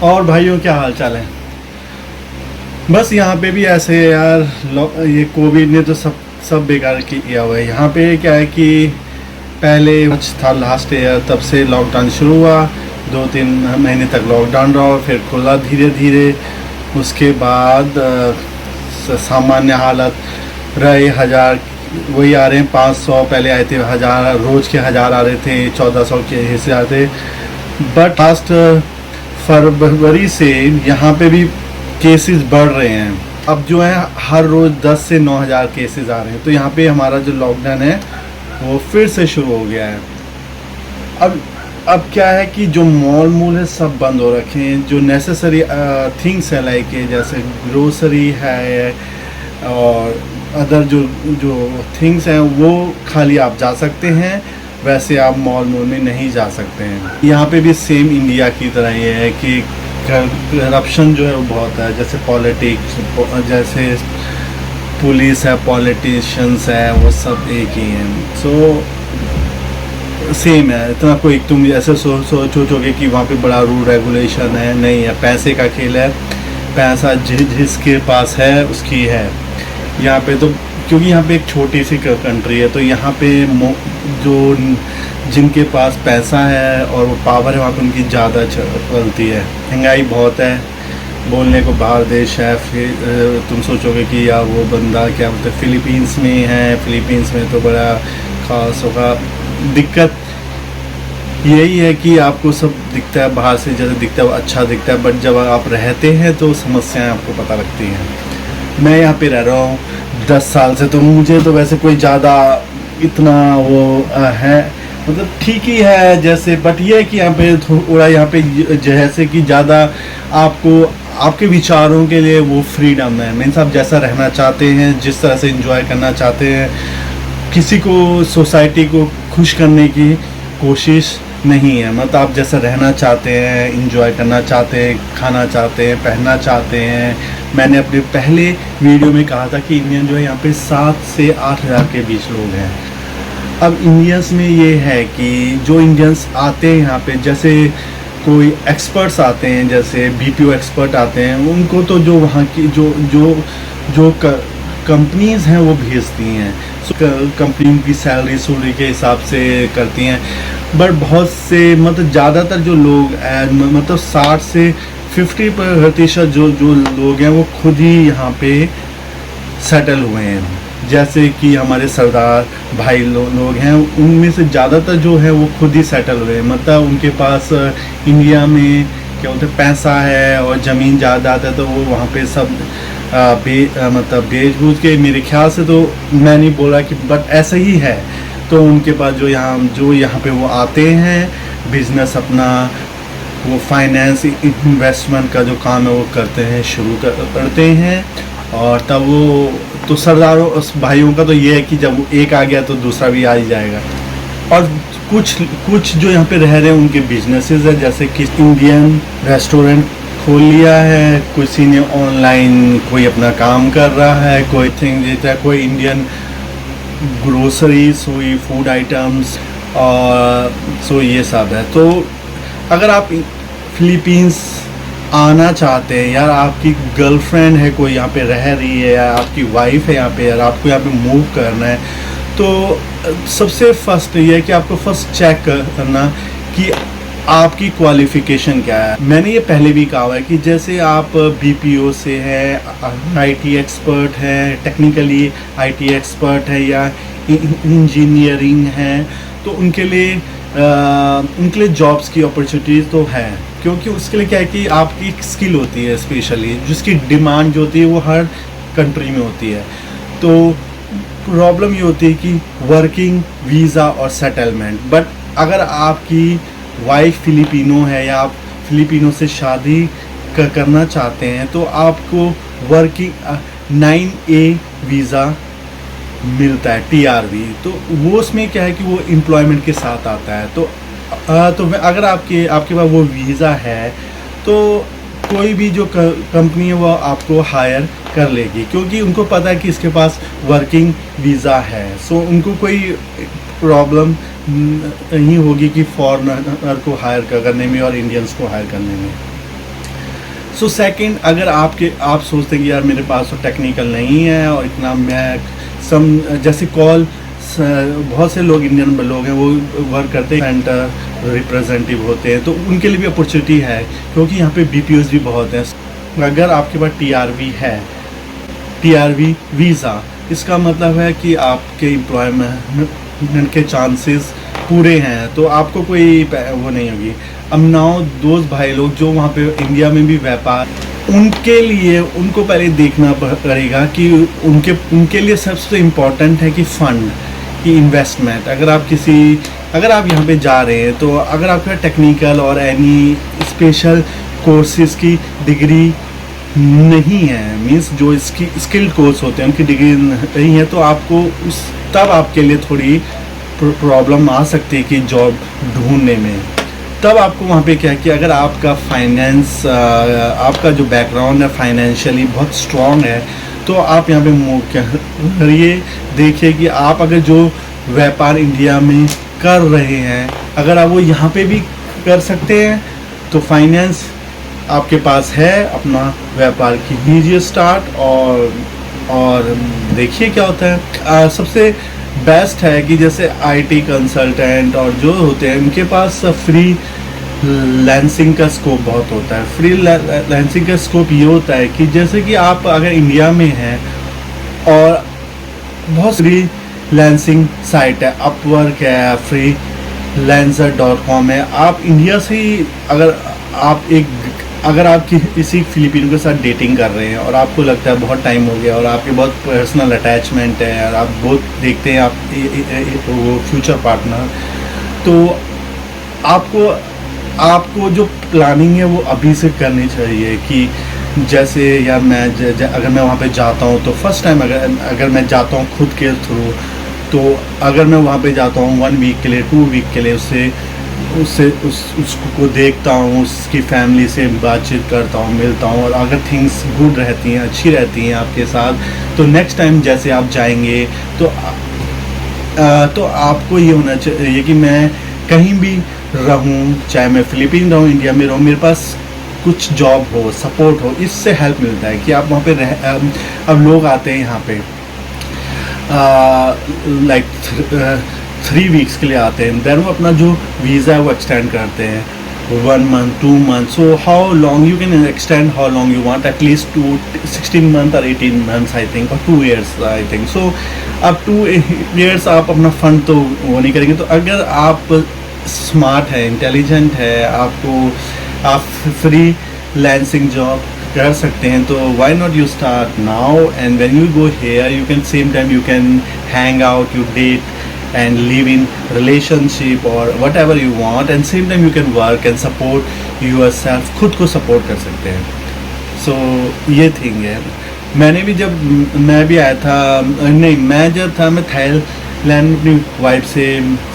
और भाइयों क्या हाल चाल है। बस यहाँ पे भी ऐसे है यार। ये कोविड ने तो सब बेकार किया हुआ है। यहाँ पे क्या है कि पहले कुछ था लास्ट ईयर, तब से लॉकडाउन शुरू हुआ। 2-3 महीने तक लॉकडाउन रहा, फिर खुला धीरे धीरे। उसके बाद सामान्य हालत रहे। हज़ार वही आ रहे हैं, 500 पहले आए थे, हज़ार रोज़ के हज़ार आ रहे थे, 1400 के हिस्से आते। बट लास्ट फरवरी से यहाँ पे भी केसेस बढ़ रहे हैं। अब जो है हर रोज़ 10 से 9,000 केसेस आ रहे हैं। तो यहाँ पे हमारा जो लॉकडाउन है वो फिर से शुरू हो गया है। अब क्या है कि जो मॉल है सब बंद हो रखे हैं। जो नेसेसरी थिंग्स है लाइक जैसे ग्रोसरी है और अदर जो थिंग्स हैं वो खाली आप जा सकते हैं, वैसे आप मॉल में नहीं जा सकते हैं। यहाँ पे भी सेम इंडिया की तरह ये है कि करप्शन जो है वो बहुत है। जैसे पॉलिटिक्स, जैसे पुलिस है, पॉलिटिशियंस है, वो सब एक ही हैं। सो सेम है। इतना कोई तुम ऐसे सोचोगे कि वहाँ पे बड़ा रूल रेगुलेशन है, नहीं है। पैसे का खेल है। पैसा जिसके पास है उसकी है। यहाँ पे तो क्योंकि यहाँ पे एक छोटी सी कंट्री है, तो यहाँ पे जो जिनके पास पैसा है और वो पावर है, वहाँ पे उनकी ज़्यादा चलती है। महंगाई बहुत है, बोलने को बाहर देश है। फिर तुम सोचोगे कि यार वो बंदा क्या बोलते हैं, फिलीपींस में है। फिलीपींस में तो बड़ा खास होगा। दिक्कत यही है कि आपको सब दिखता है, बाहर से जैसे दिखता है वो अच्छा दिखता है, बट जब आप रहते हैं तो समस्याएं आपको पता लगती हैं। मैं यहाँ पे रह रहा हूँ 10 साल से, तो मुझे तो वैसे कोई ज़्यादा इतना वो है, मतलब ठीक ही है जैसे। बट ये है कि यहाँ पे थोड़ा यहाँ पे जैसे कि ज़्यादा आपको आपके विचारों के लिए वो फ्रीडम है। मीन्स आप जैसा रहना चाहते हैं, जिस तरह से एंजॉय करना चाहते हैं, किसी को सोसाइटी को खुश करने की कोशिश नहीं है। मतलब आप जैसा रहना चाहते हैं, एंजॉय करना चाहते हैं, खाना चाहते हैं, पहनना चाहते हैं। मैंने अपने पहले वीडियो में कहा था कि इंडियन जो है यहाँ पे 7 से 8 हज़ार के बीच लोग हैं। अब इंडियंस में ये है कि जो इंडियंस आते हैं यहाँ पे, जैसे कोई एक्सपर्ट्स आते हैं, जैसे बीपीओ एक्सपर्ट आते हैं, उनको तो जो वहाँ की जो कंपनीज हैं वो भेजती हैं। कंपनी की सैलरी के हिसाब से करती हैं। बट बहुत से मतलब ज़्यादातर जो लोग मतलब 60 से 50% जो लोग हैं वो खुद ही यहाँ पे सेटल हुए हैं। जैसे कि हमारे सरदार भाई लोग हैं, उनमें से ज़्यादातर जो है वो खुद ही सेटल हुए हैं। मतलब उनके पास इंडिया में क्या बोलते हैं पैसा है और ज़मीन जायदाद है, तो वो वहाँ पे सब मतलब बेच बूझ के, मेरे ख्याल से, तो मैं नहीं बोल रहा कि बट ऐसा ही है। तो उनके पास जो यहाँ पे वो आते हैं, बिजनेस अपना वो फाइनेंस इन्वेस्टमेंट का जो काम है वो करते हैं, शुरू करते हैं। और तब वो तो सरदारों भाइयों का तो ये है कि जब वो एक आ गया तो दूसरा भी आ ही जाएगा। और कुछ जो यहाँ पे रह रहे हैं उनके बिजनेसेस है, जैसे कि इंडियन रेस्टोरेंट खोल लिया है, किसी ने ऑनलाइन कोई अपना काम कर रहा है, कोई थिंग देता है, कोई इंडियन ग्रोसरीज हुई, फूड आइटम्स, और सो ये सब है। तो अगर आप फिलीपींस आना चाहते हैं, यार आपकी गर्लफ्रेंड है कोई यहाँ पे रह रही है, या आपकी वाइफ है यहाँ पे, यार आपको यहाँ पे मूव करना है, तो सबसे फर्स्ट ये है कि आपको फर्स्ट चेक करना कि आपकी क्वालिफ़िकेशन क्या है। मैंने ये पहले भी कहा है कि जैसे आप बीपीओ से हैं, आईटी एक्सपर्ट हैं, टेक्निकली आईटी एक्सपर्ट है, या इंजीनियरिंग है, तो उनके लिए जॉब्स की अपॉर्चुनिटीज़ तो है। क्योंकि उसके लिए क्या है कि आपकी एक स्किल होती है स्पेशली, जिसकी डिमांड जो होती है वो हर कंट्री में होती है। तो प्रॉब्लम ये होती है कि वर्किंग वीज़ा और सेटलमेंट। बट अगर आपकी वाइफ फिलिपिनो है या आप फिलिपिनो से शादी करना चाहते हैं, तो आपको वर्किंग 9A वीज़ा मिलता है, TRV। तो वो उसमें क्या है कि वो एम्प्लॉयमेंट के साथ आता है। तो अगर आपके पास वो वीज़ा है तो कोई भी जो कंपनी है वो आपको हायर कर लेगी, क्योंकि उनको पता है कि इसके पास वर्किंग वीज़ा है। सो उनको कोई प्रॉब्लम नहीं होगी कि फॉरेनर को हायर करने में और इंडियंस को हायर करने में। सो सेकंड, अगर आप सोचते हैं कि यार मेरे पास तो टेक्निकल नहीं है और इतना मैं जैसे कॉल बहुत से लोग इंडियन लोग हैं वो वर्क करते हैं सेंटर रिप्रेजेंटेटिव होते हैं, तो उनके लिए भी अपॉर्चुनिटी है क्योंकि यहाँ पे बीपीओज भी बहुत हैं। अगर आपके पास टीआरवी है, टीआरवी वीज़ा, इसका मतलब है कि आपके एम्प्लॉयमेंट के चांसेस पूरे हैं, तो आपको कोई वो नहीं होगी। अब नाउ दोस्त भाई लोग जो वहाँ पे इंडिया में भी व्यापार, उनके लिए उनको पहले देखना पड़ेगा कि उनके लिए सबसे इम्पोर्टेंट है कि फ़ंड की इन्वेस्टमेंट। अगर आप यहाँ पे जा रहे हैं तो अगर आपका टेक्निकल और एनी स्पेशल कोर्सेज की डिग्री नहीं है, मींस जो इसकी स्किल्ड कोर्स होते हैं उनकी डिग्री नहीं है, तो आपको तब आपके लिए थोड़ी प्रॉब्लम आ सकती है कि जॉब ढूंढने में। तब आपको वहाँ पे क्या है कि अगर आपका फाइनेंस, आपका जो बैकग्राउंड है फाइनेंशियली बहुत स्ट्रॉन्ग है, तो आप यहाँ पे मूव करिए। देखिए कि आप अगर जो व्यापार इंडिया में कर रहे हैं, अगर आप वो यहाँ पे भी कर सकते हैं तो फाइनेंस आपके पास है, अपना व्यापार कीजिए स्टार्ट और देखिए क्या होता है। सबसे बेस्ट है कि जैसे आईटी कंसल्टेंट और जो होते हैं उनके पास फ्री लैंसिंग का स्कोप बहुत होता है। फ्री लैंसिंग का स्कोप ये होता है कि जैसे कि आप अगर इंडिया में हैं और बहुत फ्री लैंसिंग साइट है, अपवर्क है, freelancer.com है, आप इंडिया से ही अगर आप किसी फिलिपिनो के साथ डेटिंग कर रहे हैं और आपको लगता है बहुत टाइम हो गया और आपके बहुत पर्सनल अटैचमेंट है और आप बहुत देखते हैं आप वो फ्यूचर पार्टनर, तो आपको जो प्लानिंग है वो अभी से करनी चाहिए कि जैसे यार अगर मैं वहाँ पे जाता हूँ तो फर्स्ट टाइम अगर मैं जाता हूँ खुद के थ्रू, तो अगर मैं वहाँ पे जाता हूँ 1 वीक के लिए 2 वीक के लिए उसको देखता हूँ, उसकी फैमिली से बातचीत करता हूँ, मिलता हूँ, और अगर थिंग्स गुड रहती हैं, अच्छी रहती हैं आपके साथ, तो नेक्स्ट टाइम जैसे आप जाएंगे तो आपको ये होना चाहिए कि मैं कहीं भी रहूँ, चाहे मैं फिलीपीन रहूँ, इंडिया में रहूँ, मेरे पास कुछ जॉब हो, सपोर्ट हो। इससे हेल्प मिलता है कि आप वहाँ पे अब लोग आते हैं यहाँ पे लाइक 3 वीक्स के लिए आते हैं, देन वो अपना जो वीज़ा है वो एक्सटेंड करते हैं 1 month 2 month. So how long you can extend, how long you want, at least 16 month और 18 मंथ्स आई थिंक, और 2 years आई थिंक। सो अब 2 years आप अपना फंड तो वो नहीं करेंगे। तो अगर आप स्मार्ट है, इंटेलिजेंट है, आप फ्री लैंसिंग जॉब कर सकते हैं, तो why not you start now, and when you go here you can same time you can hang out, you date and live in relationship or whatever you want, and same time you can work and support yourself, खुद को support कर सकते हैं। so ये thing है। मैंने भी जब मैं भी आया था, नहीं मैं जब था मैं थाईलैंड अपनी वाइफ से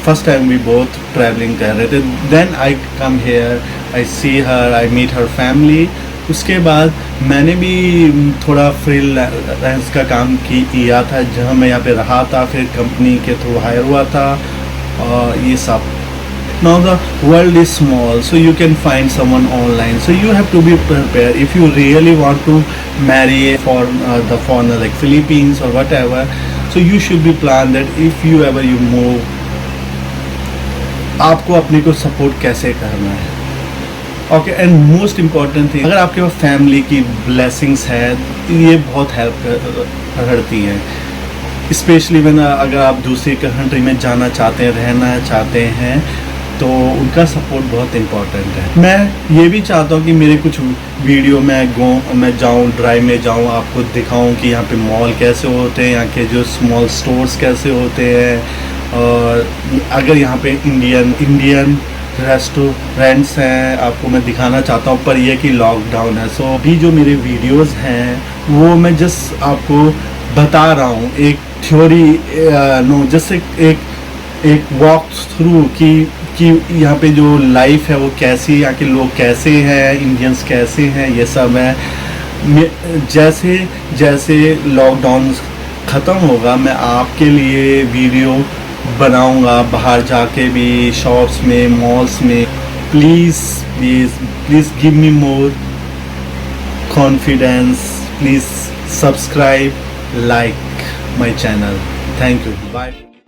फर्स्ट टाइम भी बहुत ट्रैवलिंग कर रहे थे, then I come here, I see her, I meet her family. उसके बाद मैंने भी थोड़ा फ्रीलांस का काम किया था, जहाँ मैं यहाँ पे रहा था, फिर कंपनी के थ्रू हायर हुआ था, और ये सब। Now the world is small, so you can find someone online. So you have to be prepared. If you really want to marry for the foreigner like Philippines or whatever, so you should be planned that if you ever you move, आपको अपने को support कैसे करना है। Okay, and most important thing, अगर आपके पास family की blessings है, ये बहुत हेल्प करती हैं, स्पेशली व्हेन अगर आप दूसरी कंट्री में जाना चाहते हैं, रहना चाहते हैं, तो उनका सपोर्ट बहुत इम्पॉर्टेंट है। मैं ये भी चाहता हूँ कि मेरे कुछ वीडियो मैं जाऊँ, ड्राइव में जाऊँ, आपको दिखाऊँ कि यहाँ पे मॉल कैसे होते हैं, यहाँ के जो स्मॉल स्टोर्स कैसे होते हैं, और अगर यहाँ पे इंडियन रेस्टोरेंट्स हैं, आपको मैं दिखाना चाहता हूँ। पर यह कि लॉकडाउन है, सो अभी जो मेरे वीडियोस हैं वो मैं जस्ट आपको बता रहा हूँ, एक थ्योरी जस्ट एक वॉक थ्रू कि यहाँ पे जो लाइफ है वो कैसी, यहाँ के लोग कैसे हैं, इंडियंस कैसे हैं, ये सब है। जैसे जैसे लॉकडाउन ख़त्म होगा मैं आपके लिए वीडियो बनाऊंगा, बाहर जाके भी, शॉप्स में, मॉल्स में। Please give me more confidence. Please subscribe, like my channel. Thank you. Bye.